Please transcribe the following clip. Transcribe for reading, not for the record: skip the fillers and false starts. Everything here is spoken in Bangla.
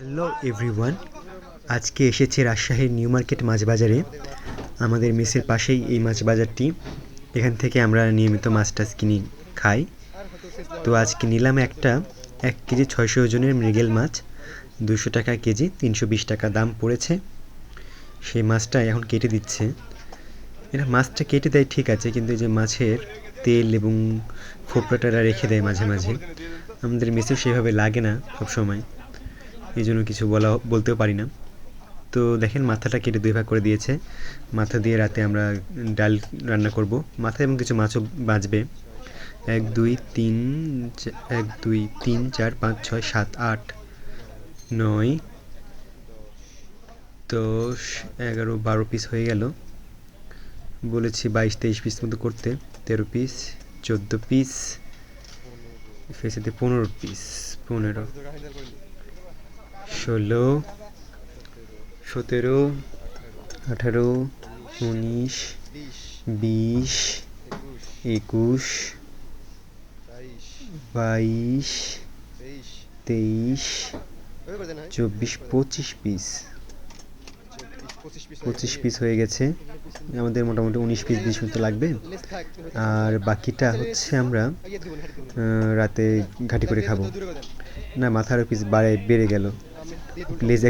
হ্যালো এভরিওয়ান, আজকে এসেছি রাজশাহীর নিউ মার্কেট মাছ বাজারে। আমাদের মেসের পাশেই এই মাছ বাজারটি। এখান থেকে আমরা নিয়মিত মাছ টাছ কিনি খাই। তো আজকে নিলাম একটা 1 কেজি 600 ওজনের মৃগেল মাছ, 200 টাকা কেজি, 320 টাকা দাম পড়েছে। সেই মাছটা এখন কেটে দিচ্ছে। এরা মাছটা কেটে দেয় ঠিক আছে, কিন্তু এই যে মাছের তেল এবং খোপড়াটা রেখে দেয় মাঝে মাঝে। আমাদের মেসেও সেভাবে লাগে না সবসময়, এই জন্য কিছু বলতেও পারি না। তো দেখেন মাথাটা কেটে 2 ভাগ করে দিয়েছে। মাথা দিয়ে রাতে আমরা ডাল রান্না করব। মাথা এবং কিছু মাছও বাঁচবে। 1 2 3 1 2 3 4 5 6 7 8 9 10 11 12 পিস হয়ে গেল। বলেছি 22 23 পিস মতো করতে। 13 piece, 14 piece, ফেসেতে 15 piece, 15 16 17 18 19 20 21 22 23 24 25 piece, 25 piece হয়ে গেছে। আমাদের মোটামুটি 19 পিস 20 মতো লাগবে। আর বাকিটা হচ্ছে আমরা রাতে ঘাটি করে খাবো। না, মাথার পিস বেড়ে গেল। প্লিজ